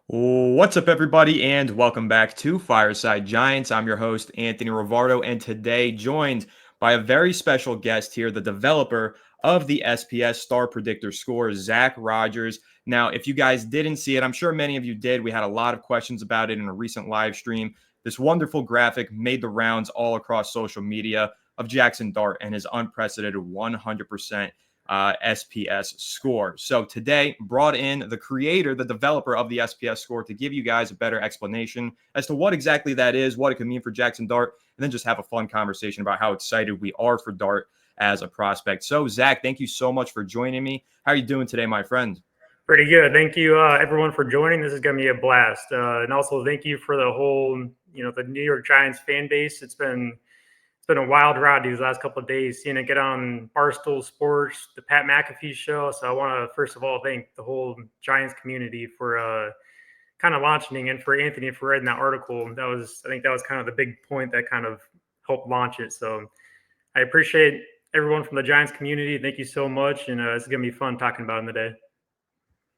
What's up, everybody, and welcome back to Fireside Giants. I'm your host, Anthony Rivardo, and today joined by a very special guest here, the developer of the SPS Star Predictor Score, Zach Rogers. Now, if you guys didn't see it, I'm sure many of you did. We had a lot of questions about it in a recent live stream. This wonderful graphic made the rounds all across social media of Jaxson Dart and his unprecedented 100% SPS score. So today, brought in the creator, the developer of the SPS score, to give you guys a better explanation as to what exactly that is, what it could mean for Jaxson Dart, and then just have a fun conversation about how excited we are for Dart as a prospect. So, Zach, thank you so much for joining me. How are you doing today, my friend? Pretty good. Thank you, everyone, for joining. This is going to be a blast. And also, thank you for the whole, the New York Giants fan base. It's been a wild ride these last couple of days, seeing it get on Barstool Sports, the Pat McAfee show. So I want to first of all thank the whole Giants community for kind of launching, and for Anthony for writing that article. I think that was kind of the big point that kind of helped launch it. So I appreciate everyone from the Giants community. Thank you so much, and it's going to be fun talking about it in the day.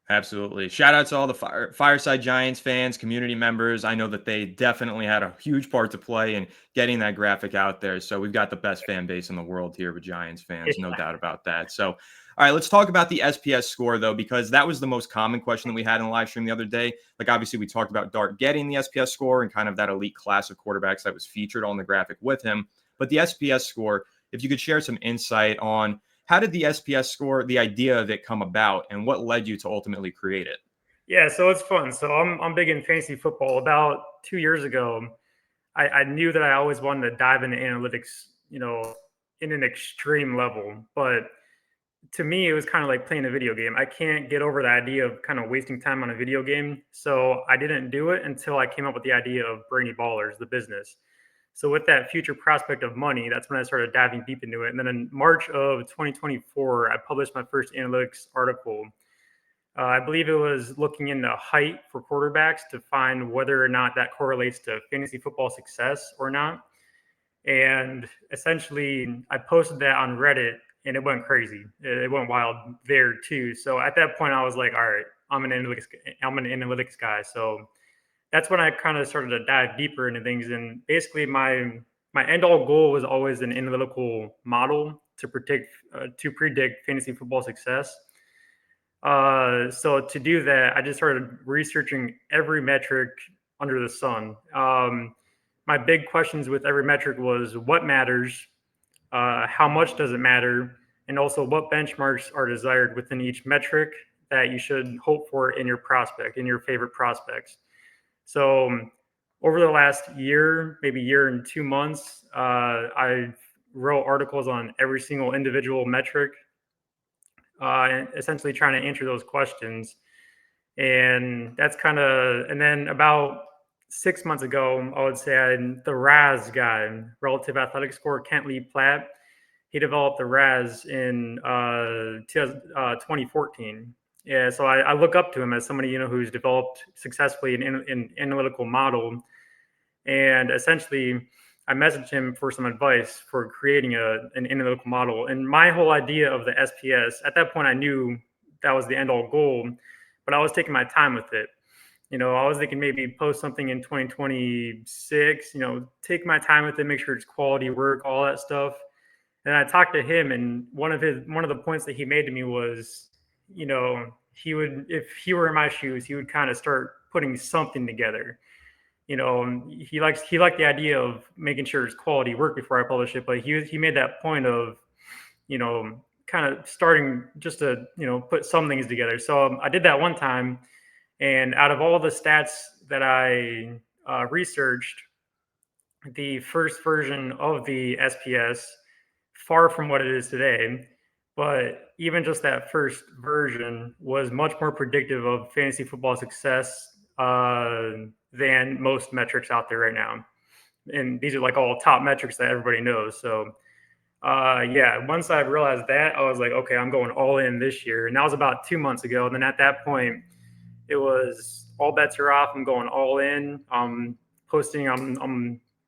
Absolutely. Shout out to all the Fireside Giants fans, community members. I know that they definitely had a huge part to play in getting that graphic out there. So we've got the best fan base in the world here with Giants fans, no doubt about that. So, all right, let's talk about the SPS score, though, because that was the most common question that we had in the live stream the other day. Like, obviously, we talked about Dart getting the SPS score and kind of that elite class of quarterbacks that was featured on the graphic with him. But the SPS score, if you could share some insight on how did the SPS score, the idea of it come about, and what led you to ultimately create it? Yeah, so it's fun. So I'm big in fantasy football. About 2 years ago, I knew that I always wanted to dive into analytics, in an extreme level. But to me, it was kind of like playing a video game. I can't get over the idea of kind of wasting time on a video game. So I didn't do it until I came up with the idea of Brainy Ballers, the business. So with that future prospect of money, that's when I started diving deep into it. And then in March of 2024, I published my first analytics article. I believe it was looking into height for quarterbacks to find whether or not that correlates to fantasy football success or not. And essentially, I posted that on Reddit, and it went crazy. It went wild there too. So at that point, I was like, all right, I'm an analytics guy. So that's when I kind of started to dive deeper into things. And basically, my end all goal was always an analytical model to predict fantasy football success. So to do that, I just started researching every metric under the sun. My big questions with every metric was what matters, how much does it matter, and also what benchmarks are desired within each metric that you should hope for in your prospect, in your favorite prospects. So over the last year, maybe year and 2 months, I wrote articles on every single individual metric, and essentially trying to answer those questions. And that's kind of, and then about 6 months ago, I would say the RAS guy, relative athletic score, Kent Lee Platt, he developed the RAS in 2014. Yeah, so I look up to him as somebody who's developed successfully an analytical model, and essentially I messaged him for some advice for creating an analytical model. And my whole idea of the SPS at that point, I knew that was the end all goal, but I was taking my time with it. I was thinking maybe post something in 2026. Take my time with it, make sure it's quality work, all that stuff. And I talked to him, and one of the points that he made to me was, he would, if he were in my shoes, he would kind of start putting something together. He liked the idea of making sure it's quality work before I publish it, but he made that point of, kind of starting just to put some things together. So I did that one time, and out of all the stats that I researched, the first version of the SPS, far from what it is today, but even just that first version was much more predictive of fantasy football success than most metrics out there right now. And these are like all top metrics that everybody knows. So, yeah, once I realized that, I was like, okay, I'm going all in this year. And that was about 2 months ago. And then at that point, it was all bets are off. I'm going all in. I'm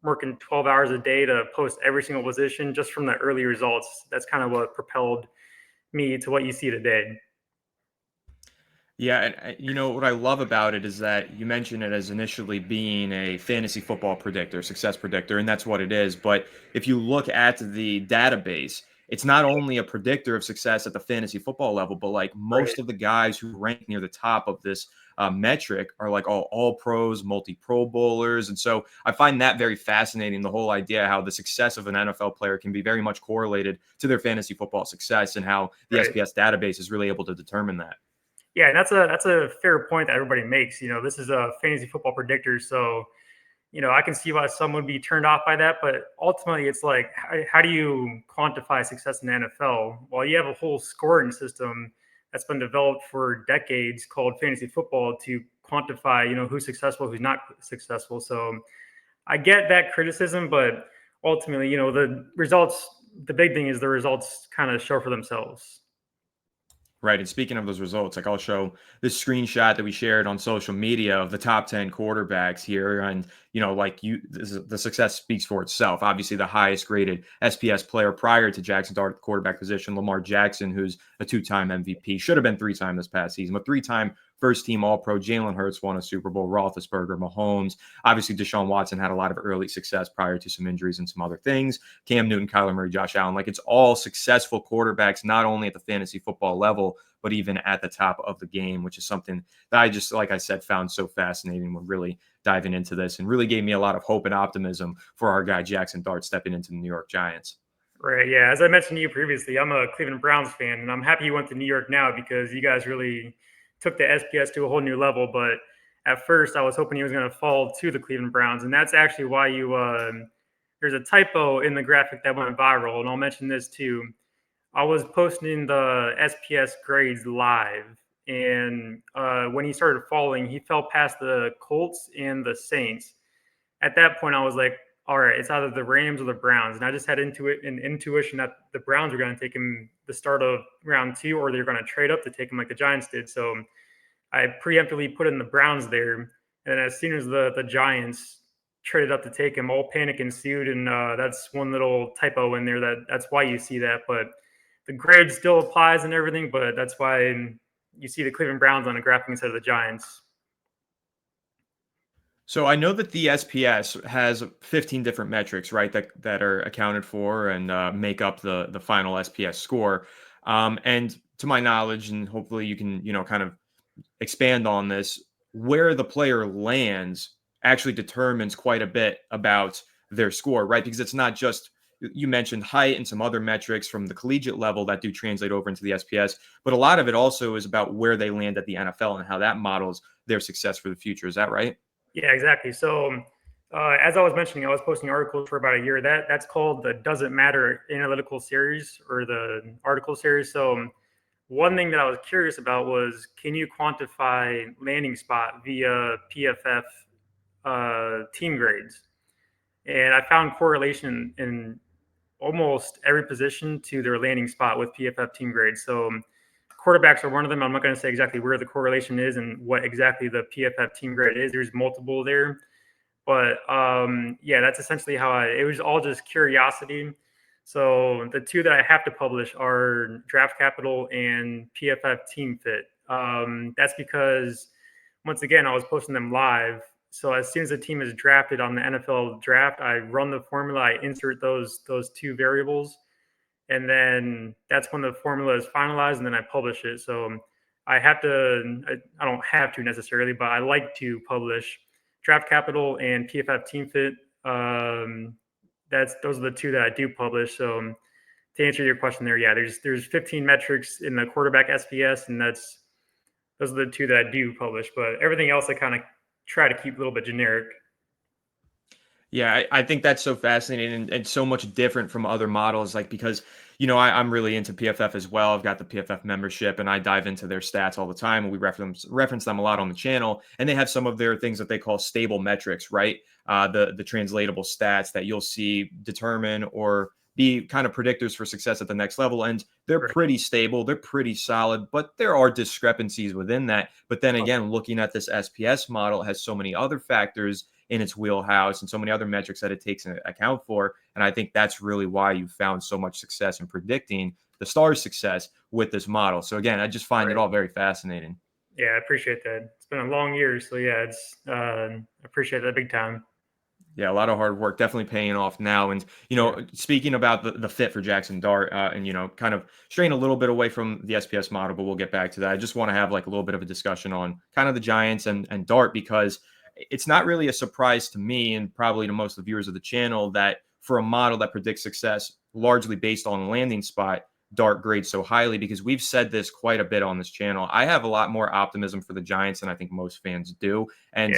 working 12 hours a day to post every single position just from the early results. That's kind of what propelled me to what you see today. Yeah, and what I love about it is that you mentioned it as initially being a fantasy football predictor, success predictor, and that's what it is. But if you look at the database, it's not only a predictor of success at the fantasy football level, but like Right. most of the guys who rank near the top of this metric are like all pros, multi Pro Bowlers, and so I find that very fascinating. The whole idea how the success of an NFL player can be very much correlated to their fantasy football success, and how the Right. SPS database is really able to determine that. Yeah, and that's a fair point that everybody makes. This is a fantasy football predictor, so I can see why some would be turned off by that. But ultimately, it's like, how do you quantify success in the NFL? Well, you have a whole scoring system that's been developed for decades called fantasy football to quantify, who's successful, who's not successful. So I get that criticism, but ultimately, the results. The big thing is the results kind of show for themselves. Right. And speaking of those results, like I'll show this screenshot that we shared on social media of the top 10 quarterbacks here. And, the success speaks for itself. Obviously, the highest graded SPS player prior to Jackson Dart at the quarterback position, Lamar Jackson, who's a 2-time MVP, should have been 3-time this past season, but 3-time first team All Pro. Jalen Hurts won a Super Bowl, Roethlisberger, Mahomes. Obviously, Deshaun Watson had a lot of early success prior to some injuries and some other things. Cam Newton, Kyler Murray, Josh Allen. Like it's all successful quarterbacks, not only at the fantasy football level, but even at the top of the game, which is something that I just, like I said, found so fascinating when really diving into this and really gave me a lot of hope and optimism for our guy Jackson Dart stepping into the New York Giants. Right. Yeah. As I mentioned to you previously, I'm a Cleveland Browns fan, and I'm happy you went to New York now because you guys really took the SPS to a whole new level. But at first, I was hoping he was going to fall to the Cleveland Browns, and that's actually why you. There's a typo in the graphic that went viral, and I'll mention this too. I was posting the SPS grades live, and when he started falling, he fell past the Colts and the Saints. At that point, I was like, all right, it's either the Rams or the Browns. And I just had an intuition that the Browns were going to take him the start of round two, or they're going to trade up to take him like the Giants did. So I preemptively put in the Browns there. And as soon as the Giants traded up to take him, all panic ensued. And that's one little typo in there that's why you see that. But the grade still applies and everything. But that's why you see the Cleveland Browns on the graphic instead of the Giants. So I know that the SPS has 15 different metrics, right, that are accounted for and make up the final SPS score. And to my knowledge, and hopefully you can kind of expand on this, where the player lands actually determines quite a bit about their score, right? Because it's not just, you mentioned height and some other metrics from the collegiate level that do translate over into the SPS, but a lot of it also is about where they land at the NFL and how that models their success for the future. Is that right? Yeah, exactly. So, as I was mentioning, I was posting articles for about a year. That's called the "Doesn't Matter" analytical series or the article series. So, one thing that I was curious about was, can you quantify landing spot via PFF team grades? And I found correlation in almost every position to their landing spot with PFF team grades. So quarterbacks are one of them. I'm not going to say exactly where the correlation is and what exactly the PFF team grade is. There's multiple there, but yeah, that's essentially how it was all just curiosity. So the two that I have to publish are Draft Capital and PFF Team Fit. That's because once again, I was posting them live. So as soon as a team is drafted on the NFL draft, I run the formula, I insert those two variables, and then that's when the formula is finalized, and then I publish it. So I have to, I don't have to necessarily, but I like to publish Draft Capital and PFF Team Fit. Those are the two that I do publish. So to answer your question there, yeah, there's 15 metrics in the quarterback SPS, and those are the two that I do publish. But everything else I kind of try to keep a little bit generic. Yeah, I think that's so fascinating and so much different from other models. Like, because, I'm really into PFF as well. I've got the PFF membership and I dive into their stats all the time. And we reference them a lot on the channel. And they have some of their things that they call stable metrics, right? The translatable stats that you'll see determine or be kind of predictors for success at the next level. And they're Right. pretty stable, they're pretty solid, but there are discrepancies within that. But then again, looking at this SPS model, it has so many other factors in its wheelhouse and so many other metrics that it takes into account for. And I think that's really why you found so much success in predicting the Stars' success with this model. So again, I just find it Right. all very fascinating. Yeah, I appreciate that. It's been a long year, so yeah, it's I appreciate that big time. Yeah, a lot of hard work definitely paying off now. And, Yeah, speaking about the fit for Jackson Dart, and, kind of straying a little bit away from the SPS model, but we'll get back to that. I just want to have like a little bit of a discussion on kind of the Giants and Dart, because it's not really a surprise to me and probably to most of the viewers of the channel that for a model that predicts success largely based on landing spot, Dart grades so highly, because we've said this quite a bit on this channel. I have a lot more optimism for the Giants than I think most fans do. yeah, And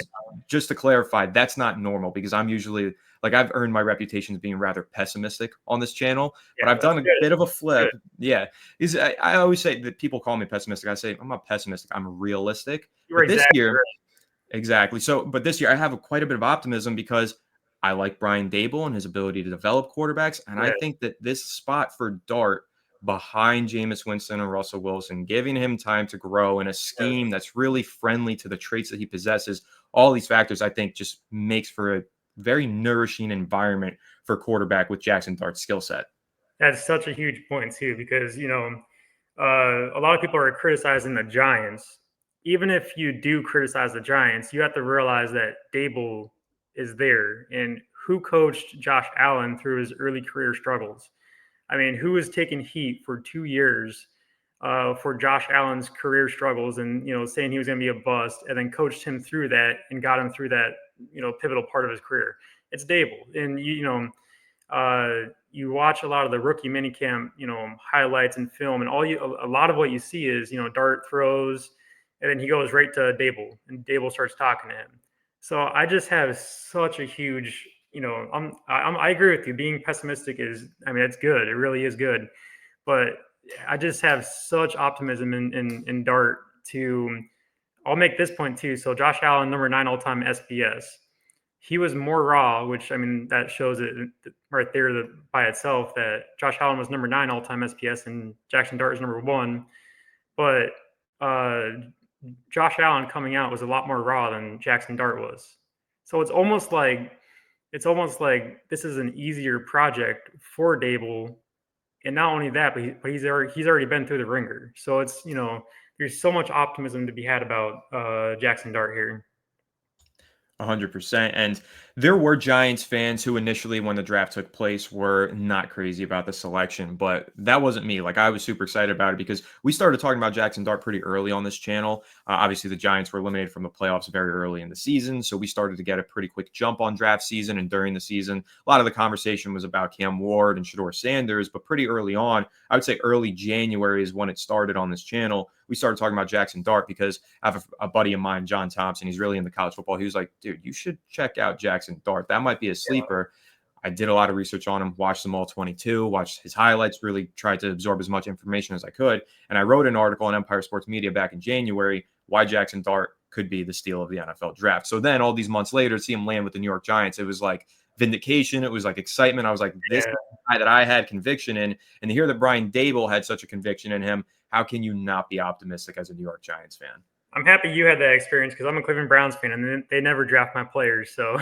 just to clarify, that's not normal, because I'm usually like, I've earned my reputation as being rather pessimistic on this channel, but yeah. I've That's done a good. bit of a That's good. flip. Yeah, is I always say that people call me pessimistic. I say I'm not pessimistic. I'm realistic. You were But this exactly year, right. exactly. So, but this year I have quite a bit of optimism because I like Brian Dable and his ability to develop quarterbacks, and I Yeah, think that this spot for Dart behind Jameis Winston and Russell Wilson, giving him time to grow in a yeah. scheme that's really friendly to the traits that he possesses, all these factors I think just makes for a very nourishing environment for a quarterback with Jackson Dart's skill set. That's such a huge point too, because a lot of people are criticizing the Giants. Even if you do criticize the Giants, you have to realize that Dable is there, and who coached Josh Allen through his early career struggles. I mean, who was taking heat for 2 years for Josh Allen's career struggles, and saying he was going to be a bust, and then coached him through that and got him through that pivotal part of his career. It's Dable, and you watch a lot of the rookie minicamp, highlights and film, and a lot of what you see is Dart throws, and then he goes right to Dable, and Dable starts talking to him. So I just have such a huge, I agree with you. Being pessimistic is, I mean, it's good. It really is good, but I just have such optimism in Dart to. I'll make this point too. So Josh Allen, number 9 all time SPS, he was more raw, which I mean that shows it right there by itself that Josh Allen was number 9 all time SPS and Jackson Dart is number 1. But uh, Josh Allen coming out was a lot more raw than Jackson Dart was. So it's almost like this is an easier project for Dable, and not only that, but he's already been through the ringer. So it's there's so much optimism to be had about Jackson Dart here. 100%. And there were Giants fans who initially, when the draft took place, were not crazy about the selection, but that wasn't me. Like, I was super excited about it because we started talking about Jackson Dart pretty early on this channel. Obviously, the Giants were eliminated from the playoffs very early in the season, so we started to get a pretty quick jump on draft season. And during the season, a lot of the conversation was about Cam Ward and Shador Sanders, but pretty early on, I would say early January is when it started on this channel. We started talking about Jackson Dart because I have a buddy of mine, John Thompson. He's really into college football. He was like, dude, you should check out Jackson Dart. That might be a sleeper. I did a lot of research on him, watched them all 22, watched his highlights, really tried to absorb as much information as I could. And I wrote an article on Empire Sports Media back in January, why Jackson Dart could be the steal of the NFL draft. So then all these months later, to see him land with the New York Giants, it was like vindication. It was like excitement. I was like, this Yeah, guy that I had conviction in. And to hear that Brian Dable had such a conviction in him, how can you not be optimistic as a New York Giants fan? I'm happy you had that experience because I'm a Cleveland Browns fan and they never draft my players. So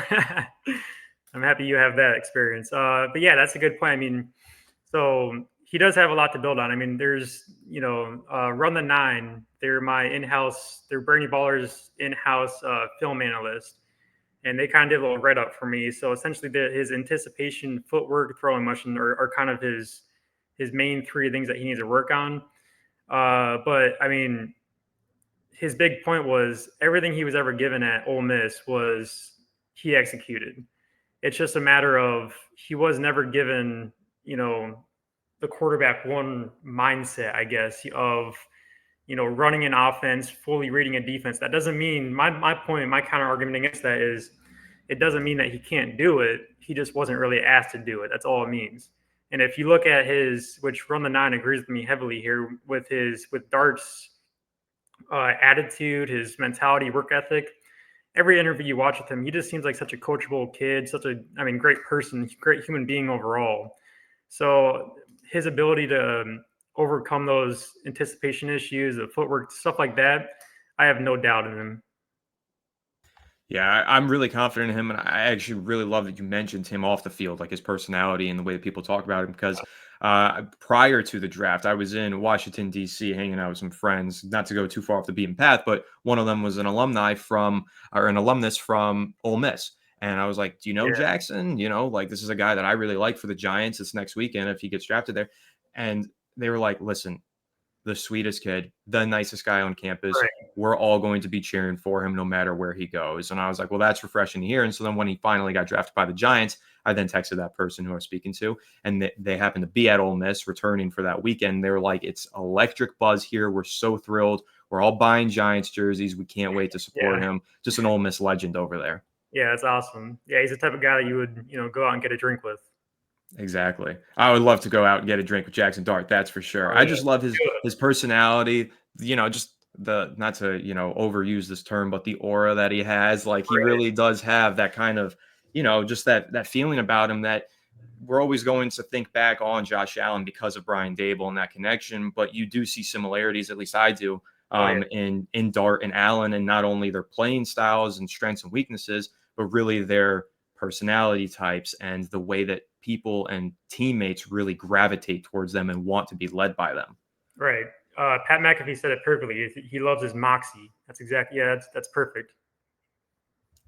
I'm happy you have that experience. But yeah, that's a good point. I mean, so he does have a lot to build on. I mean, there's, Run the Nine. They're Brainy Baller's in-house film analyst. And they kind of did a little write up for me. So essentially, his anticipation, footwork, throwing motion are kind of his main three things that he needs to work on. But I mean, his big point was everything he was ever given at Ole Miss was he executed. It's just a matter of he was never given, the quarterback one mindset, I guess, of running an offense, fully reading a defense. That doesn't mean my point, my counter argument against that is it doesn't mean that he can't do it. He just wasn't really asked to do it. That's all it means. And if you look at which Run the Nine agrees with me heavily here with Dart's attitude, his mentality, work ethic. Every interview you watch with him, he just seems like such a coachable kid, great person, great human being overall. So his ability to overcome those anticipation issues, the footwork, stuff like that, I have no doubt in him. Yeah, I'm really confident in him, and I actually really love that you mentioned him off the field, like his personality and the way that people talk about him. Because prior to the draft, I was in Washington D.C. hanging out with some friends. Not to go too far off the beaten path, but one of them was an an alumnus from Ole Miss, and I was like, "Do you know Yeah, Jaxson? You know, like this is a guy that I really like for the Giants this next weekend if he gets drafted there." And they were like, "Listen, the sweetest kid, the nicest guy on campus. right. We're all going to be cheering for him no matter where he goes." And I was like, well, that's refreshing to hear. And so then when he finally got drafted by the Giants, I then texted that person who I was speaking to, and they happened to be at Ole Miss returning for that weekend. They were like, it's electric buzz here. We're so thrilled. We're all buying Giants jerseys. We can't wait to support Yeah, him. Just an Ole Miss legend over there. yeah, that's awesome. Yeah, he's the type of guy that you would go out and get a drink with. Exactly. I would love to go out and get a drink with Jackson Dart, that's for sure. Oh I yeah, just love let's do it. his personality, just the not to, overuse this term, but the aura that he has. Like he Right. really does have that kind of, just that feeling about him that we're always going to think back on Josh Allen because of Brian Dable and that connection, but you do see similarities, at least I do, Oh yeah, in Dart and Allen, and not only their playing styles and strengths and weaknesses, but really their personality types and the way that people and teammates really gravitate towards them and want to be led by them. right. Pat McAfee said it perfectly. He loves his moxie. That's exactly. Yeah, that's perfect.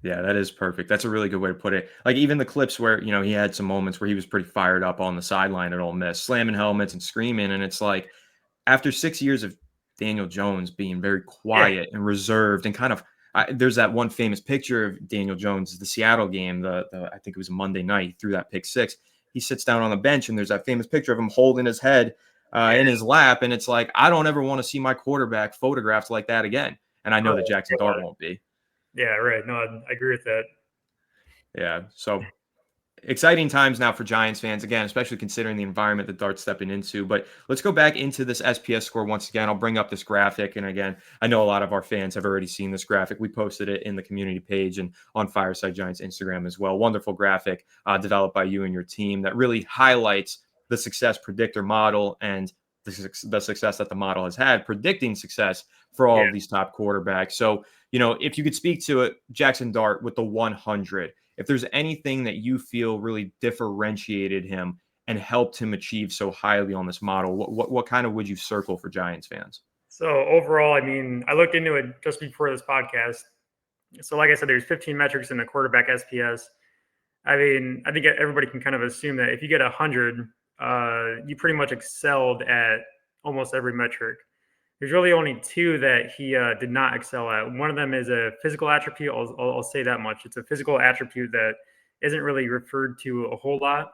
Yeah, that is perfect. That's a really good way to put it. Like even the clips where, he had some moments where he was pretty fired up on the sideline at Ole Miss, slamming helmets and screaming. And it's like after 6 years of Daniel Jones being very Yeah. quiet and reserved and kind of there's that one famous picture of Daniel Jones, the Seattle game, the I think it was a Monday night, he threw that pick six. He sits down on the bench and there's that famous picture of him holding his head Yeah. in his lap. And it's like, I don't ever want to see my quarterback photographed like that again. And I know that Jackson Oh, Dart won't be. yeah. Right. No, I agree with that. Yeah. So exciting times now for Giants fans, again, especially considering the environment that Dart's stepping into. But let's go back into this SPS score once again. I'll bring up this graphic. And again, I know a lot of our fans have already seen this graphic. We posted it in the community page and on Fireside Giants Instagram as well. Wonderful graphic developed by you and your team that really highlights the success predictor model and the success that the model has had predicting success for all Yeah. of these top quarterbacks. So, if you could speak to it, Jackson Dart with the 100, if there's anything that you feel really differentiated him and helped him achieve so highly on this model, what kind of would you circle for Giants fans? So overall, I mean, I looked into it just before this podcast. So like I said, there's 15 metrics in the quarterback SPS. I mean, I think everybody can kind of assume that if you get 100, you pretty much excelled at almost every metric. There's really only two that he did not excel at. One of them is a physical attribute. I'll say that much. It's a physical attribute that isn't really referred to a whole lot.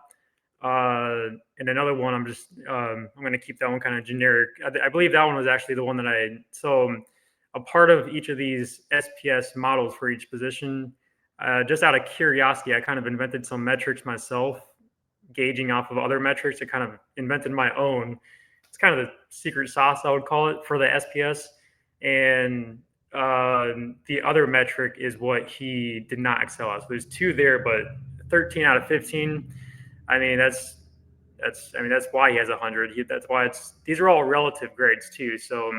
And another one, I'm going to keep that one kind of generic. I believe that one was actually the one that a part of each of these SPS models for each position. Just out of curiosity, I kind of invented some metrics myself, gauging off of other metrics. I kind of invented my own. It's kind of the secret sauce, I would call it, for the SPS. And the other metric is what he did not excel at. So there's two there, but 13 out of 15. I mean, that's why he has 100. That's why these are all relative grades too. So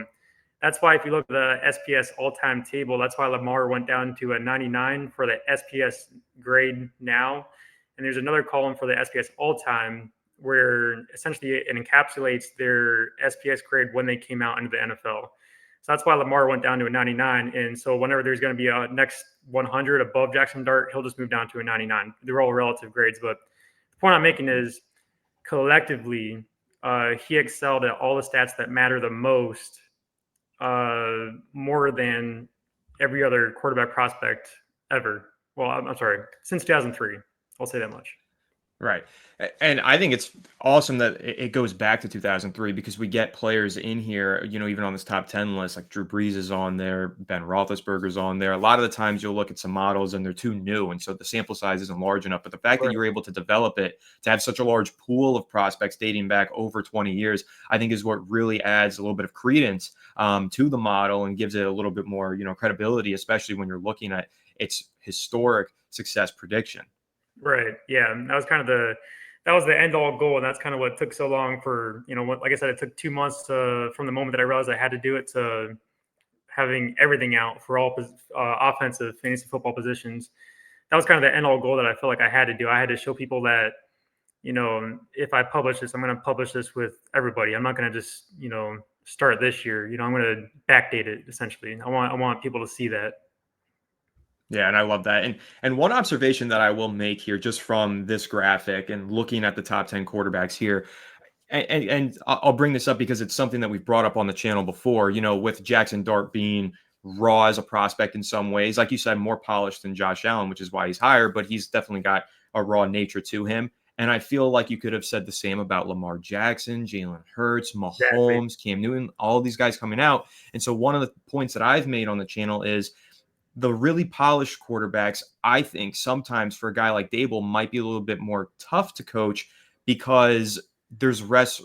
that's why if you look at the SPS all-time table, that's why Lamar went down to a 99 for the SPS grade now. And there's another column for the SPS all-time where essentially it encapsulates their SPS grade when they came out into the NFL. So that's why Lamar went down to a 99. And so whenever there's going to be a next 100 above Jackson Dart, he'll just move down to a 99. They're all relative grades. But the point I'm making is collectively, he excelled at all the stats that matter the most, more than every other quarterback prospect ever. Well, I'm sorry, since 2003. I'll say that much. Right. And I think it's awesome that it goes back to 2003 because we get players in here, even on this top 10 list, like Drew Brees is on there, Ben Roethlisberger's on there. A lot of the times you'll look at some models and they're too new. And so the sample size isn't large enough. But the fact that Right. you're able to develop it, to have such a large pool of prospects dating back over 20 years, I think is what really adds a little bit of credence to the model and gives it a little bit more, credibility, especially when you're looking at its historic success prediction. Right. Yeah. That was the end all goal. And that's kind of what took so long for, like I said, it took 2 months from the moment that I realized I had to do it to having everything out for all offensive fantasy football positions. That was kind of the end all goal that I felt like I had to do. I had to show people that, if I publish this, I'm going to publish this with everybody. I'm not going to just, start this year. I'm going to backdate it essentially. I want people to see that. Yeah, and I love that. And one observation that I will make here, just from this graphic and looking at the top 10 quarterbacks here, and I'll bring this up because it's something that we've brought up on the channel before, with Jaxson Dart being raw as a prospect in some ways, like you said, more polished than Josh Allen, which is why he's higher, but he's definitely got a raw nature to him. And I feel like you could have said the same about Lamar Jackson, Jalen Hurts, Exactly. Mahomes, Cam Newton, all these guys coming out. And so one of the points that I've made on the channel is the really polished quarterbacks, I think sometimes for a guy like Dable might be a little bit more tough to coach because there's less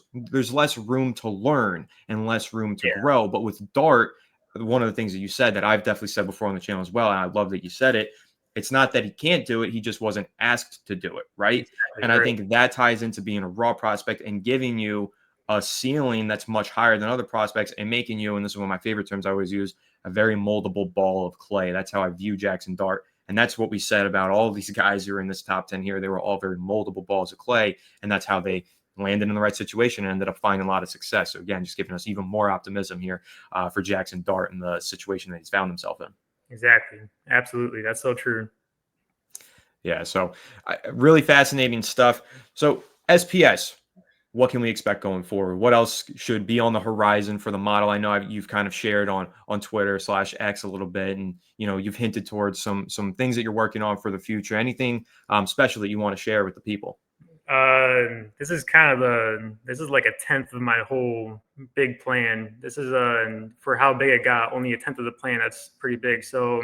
room to learn and less room to Yeah, grow. But with Dart, one of the things that you said that I've definitely said before on the channel as well, and I love that you said it, it's not that he can't do it, he just wasn't asked to do it, right? exactly. And I Right. think that ties into being a raw prospect and giving you a ceiling that's much higher than other prospects and making you, and this is one of my favorite terms I always use, a very moldable ball of clay. That's how I view Jaxson Dart. And that's what we said about all of these guys who are in this top 10 here. They were all very moldable balls of clay. And that's how they landed in the right situation and ended up finding a lot of success. So again, just giving us even more optimism here for Jaxson Dart and the situation that he's found himself in. Exactly. Absolutely. That's so true. Yeah, so really fascinating stuff. So SPS, what can we expect going forward? What else should be on the horizon for the model? I know you've kind of shared on Twitter/X a little bit, and you've hinted towards some things that you're working on for the future. Anything special that you want to share with the people? This is like a tenth of my whole big plan. This is for how big it got, only a tenth of the plan. That's pretty big. So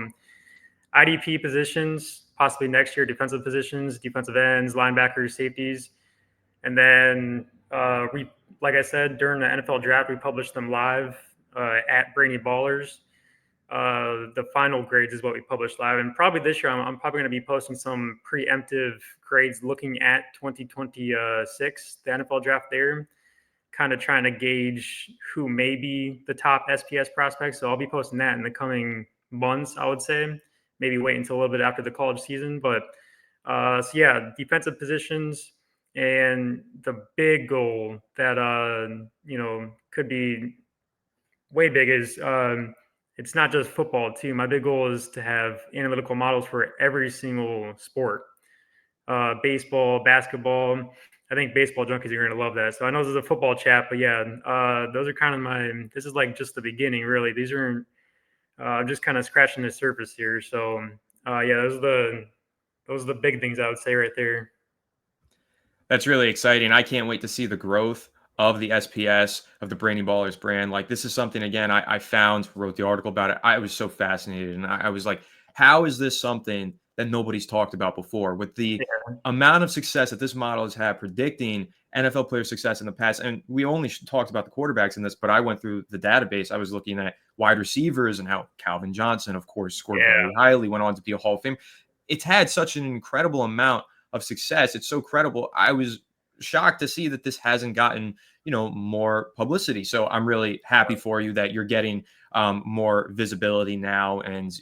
IDP positions, possibly next year, defensive positions, defensive ends, linebackers, safeties. And then like I said, during the NFL draft, we published them live at Brainy Ballers. The final grades is what we published live. And probably this year, I'm probably going to be posting some preemptive grades looking at 2026, the NFL draft there, kind of trying to gauge who may be the top SPS prospects. So I'll be posting that in the coming months, I would say. Maybe wait until a little bit after the college season. But so yeah, defensive positions. And the big goal that, could be way big is it's not just football too. My big goal is to have analytical models for every single sport. Baseball, basketball. I think baseball junkies are going to love that. So I know this is a football chat, but yeah, those are kind of this is like just the beginning, really. These are just kind of scratching the surface here. So yeah, those are the big things I would say right there. That's really exciting. I can't wait to see the growth of the SPS, of the Brainy Ballers brand. Like, this is something, again, I found, wrote the article about it. I was so fascinated. And I was like, how is this something that nobody's talked about before? With the Yeah, amount of success that this model has had predicting NFL player success in the past. And we only talked about the quarterbacks in this, but I went through the database. I was looking at wide receivers and how Calvin Johnson, of course, scored very yeah, highly, went on to be a Hall of Fame. It's had such an incredible amount of success. It's so credible. I was shocked to see that this hasn't gotten more publicity. So I'm really happy for you that you're getting more visibility now. And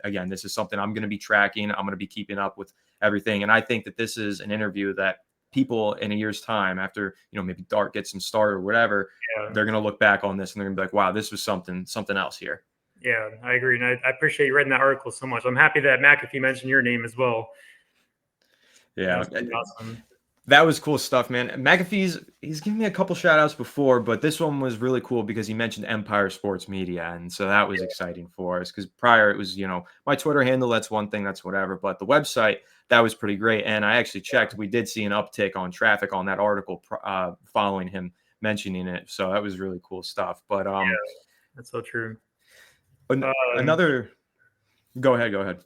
again, this is something I'm going to be tracking. I'm going to be keeping up with everything. And I think that this is an interview that people in a year's time, after maybe Dart gets some start or whatever, yeah. they're going to look back on this and they're going to be like, wow, this was something else here. Yeah, I agree. And I appreciate you writing that article so much. I'm happy that McAfee mentioned your name as well. Yeah. That's pretty awesome. That was cool stuff, man. He's given me a couple shout outs before, but this one was really cool because he mentioned Empire Sports Media. And so that was exciting for us because prior it was, my Twitter handle, that's one thing, that's whatever. But the website, that was pretty great. And I actually checked, we did see an uptick on traffic on that article following him mentioning it. So that was really cool stuff. But Yeah, that's so true. Um, another, go ahead.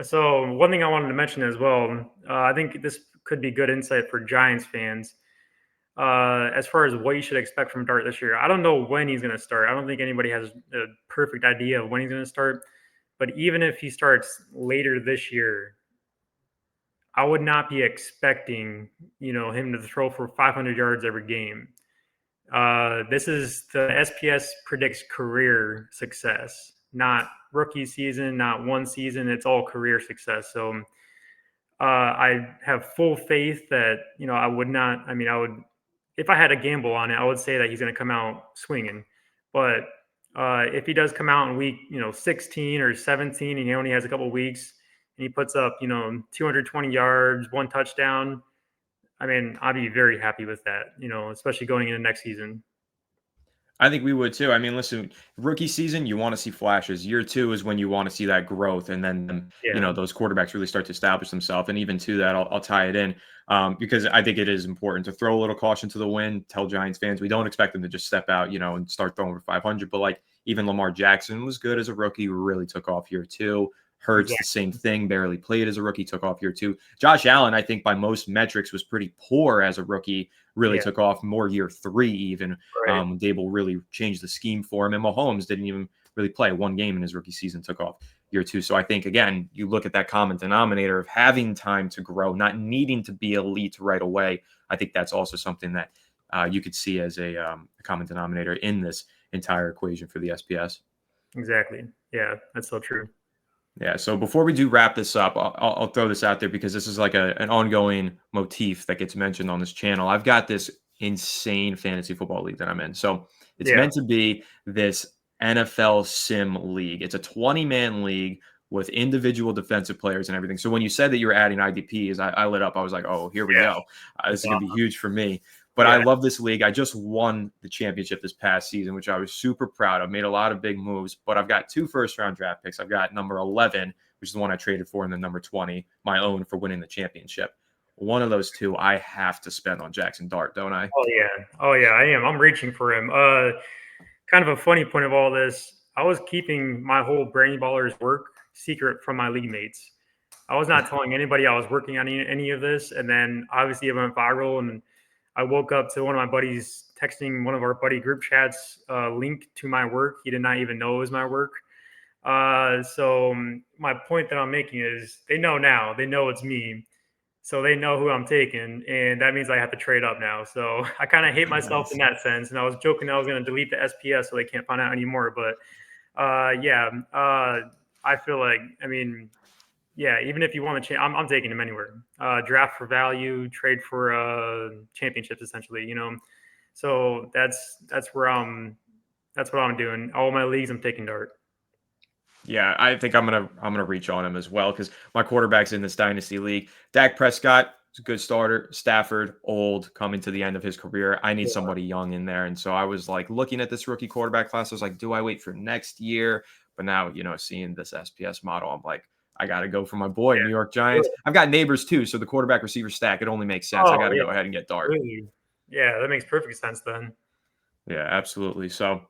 so one thing I wanted to mention as well, I think this could be good insight for Giants fans. As far as what you should expect from Dart this year, I don't know when he's going to start. I don't think anybody has a perfect idea of when he's going to start. But even if he starts later this year, I would not be expecting, him to throw for 500 yards every game. This is the SPS predicts career success. not rookie season, not one season. It's all career success. So I have full faith that I would not. I mean, I would if I had a gamble on it, I would say that he's going to come out swinging. But if he does come out in week 16 or 17, and he only has a couple weeks, and he puts up 220 yards, one touchdown, I mean, I'd be very happy with that. Especially going into next season. I think we would too. I mean, listen, rookie season, you want to see flashes. Year two is when you want to see that growth, and then Yeah, those quarterbacks really start to establish themselves. And even to that, I'll tie it in because I think it is important to throw a little caution to the wind. Tell Giants fans we don't expect them to just step out, and start throwing for 500. But like even Lamar Jackson was good as a rookie, really took off year two. Hurts the exactly. same thing, barely played as a rookie, took off year two. Josh Allen, I think by most metrics, was pretty poor as a rookie. Really Yeah, took off more year three, even. right. Dable really changed the scheme for him, and Mahomes didn't even really play one game in his rookie season, took off year two. So I think, again, you look at that common denominator of having time to grow, not needing to be elite right away. I think that's also something that you could see as a common denominator in this entire equation for the SPS. Exactly. Yeah, that's so true. Yeah. So before we do wrap this up, I'll throw this out there because this is like an ongoing motif that gets mentioned on this channel. I've got this insane fantasy football league that I'm in. So it's Yeah, meant to be this NFL sim league. It's a 20-man league with individual defensive players and everything. So when you said that you were adding IDPs, I lit up. I was like, oh, here we yeah, go. This that's is going to be awesome. huge for me. But I Yeah, love this league. I just won the championship this past season, which I was super proud of. Made a lot of big moves, but I've got 2 first-round draft picks. I've got number 11, which is the one I traded for, and then number 20, my own for winning the championship. One of those two I have to spend on Jaxson Dart, don't I? oh yeah, oh yeah, I am. I'm reaching for him. Kind of a funny point of all this. I was keeping my whole Brainy Ballers work secret from my league mates. I was not telling anybody I was working on any of this, and then obviously it went viral, and I woke up to one of my buddies texting one of our buddy group chats link to my work. He did not even know it was my work. So my point that I'm making is they know now. They know it's me. So they know who I'm taking, and that means I have to trade up now. So I kind of hate myself in Nice. that sense. And I was joking I was going to delete the SPS so they can't find out anymore. But yeah, I feel like I mean, yeah, even if you want to change, I'm taking him anywhere. Draft for value, trade for championships, essentially. So that's where that's what I'm doing. All my leagues, I'm taking Dart. Yeah, I think I'm gonna reach on him as well because my quarterback's in this dynasty league. Dak Prescott is a good starter. Stafford, old, coming to the end of his career. I need Yeah, somebody young in there, and so I was like looking at this rookie quarterback class. I was like, do I wait for next year? But now, seeing this SPS model, I'm like, I got to go for my boy, New York yeah. Giants. I've got neighbors too, so the quarterback receiver stack. It only makes sense. I Oh got to yeah, go ahead and get Dart. really. Yeah, that makes perfect sense then. Yeah, absolutely. So,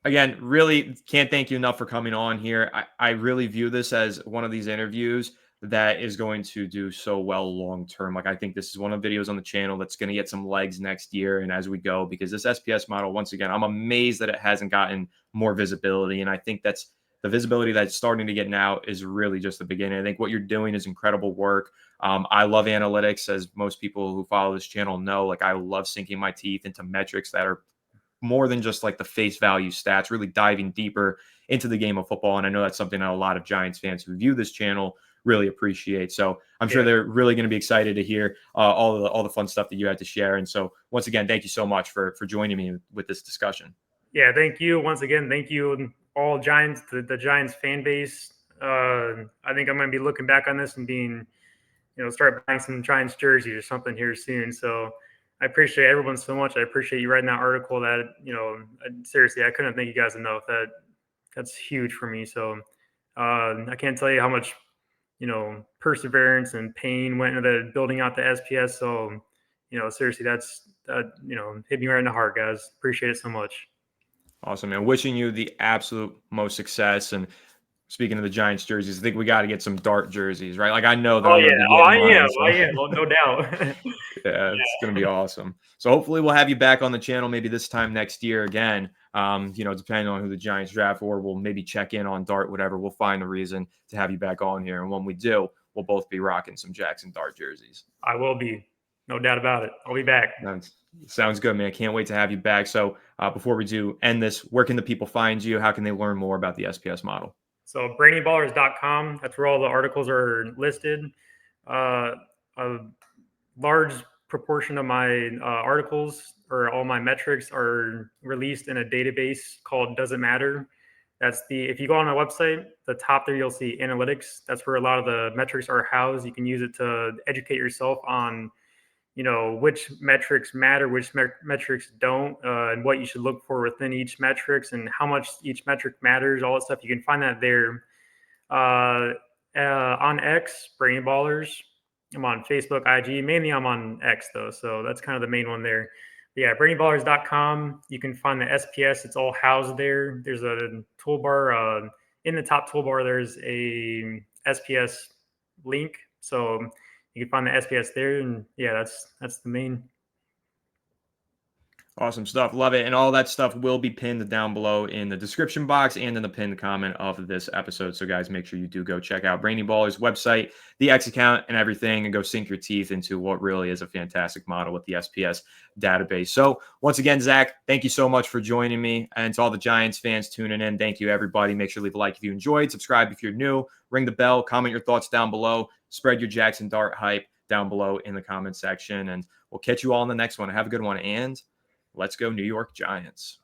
again, really can't thank you enough for coming on here. I really view this as one of these interviews that is going to do so well long term. Like, I think this is one of the videos on the channel that's going to get some legs next year and as we go, because this SPS model, once again, I'm amazed that it hasn't gotten more visibility. And I think that's the visibility that's starting to get now is really just the beginning. I think what you're doing is incredible work. I love analytics, as most people who follow this channel know. Like, I love sinking my teeth into metrics that are more than just like the face value stats, really diving deeper into the game of football. And I know that's something that a lot of Giants fans who view this channel really appreciate. So I'm sure Yeah. they're really going to be excited to hear all the fun stuff that you had to share. And so once again, thank you so much for joining me with this discussion. Yeah, thank you once again. Thank you, all Giants, the Giants fan base. I think I'm going to be looking back on this and being, start buying some Giants jerseys or something here soon. So I appreciate everyone so much. I appreciate you writing that article. That seriously, I couldn't thank you guys enough. That's huge for me. So I can't tell you how much perseverance and pain went into building out the SPS. So seriously, that's that hit me right in the heart, guys. Appreciate it so much. Awesome, man. Wishing you the absolute most success. And speaking of the Giants jerseys, I think we got to get some Dart jerseys, right? Like, I know that Oh I'm going to yeah, be oh getting I am, mine. So I am, well, no doubt. yeah, it's going to be awesome. So hopefully we'll have you back on the channel maybe this time next year again. Depending on who the Giants draft, or we'll maybe check in on Dart, whatever. We'll find a reason to have you back on here. And when we do, we'll both be rocking some Jaxson Dart jerseys. I will be. No doubt about it. I'll be back. Sounds good, man. Can't wait to have you back. So before we do end this, where can the people find you? How can they learn more about the SPS model? So brainyballers.com, that's where all the articles are listed. A large proportion of my articles or all my metrics are released in a database called Doesn't Matter. If you go on my website, the top there you'll see analytics. That's where a lot of the metrics are housed. You can use it to educate yourself on which metrics matter, which metrics don't, and what you should look for within each metrics and how much each metric matters, all that stuff. You can find that there. On X, Brainy Ballers. I'm on Facebook, IG. Mainly I'm on X though, so that's kind of the main one there. But yeah, brainyballers.com. You can find the SPS. It's all housed there. There's a toolbar. In the top toolbar, there's a SPS link. So you can find the SPS there, and yeah, that's the main. Awesome stuff. Love it. And all that stuff will be pinned down below in the description box and in the pinned comment of this episode. So, guys, make sure you do go check out Brainy Baller's website, the X account, and everything, and go sink your teeth into what really is a fantastic model with the SPS database. So, once again, Zach, thank you so much for joining me. And to all the Giants fans tuning in, thank you, everybody. Make sure to leave a like if you enjoyed, subscribe if you're new, ring the bell, comment your thoughts down below, spread your Jaxson Dart hype down below in the comment section. And we'll catch you all in the next one. Have a good one. And let's go New York Giants.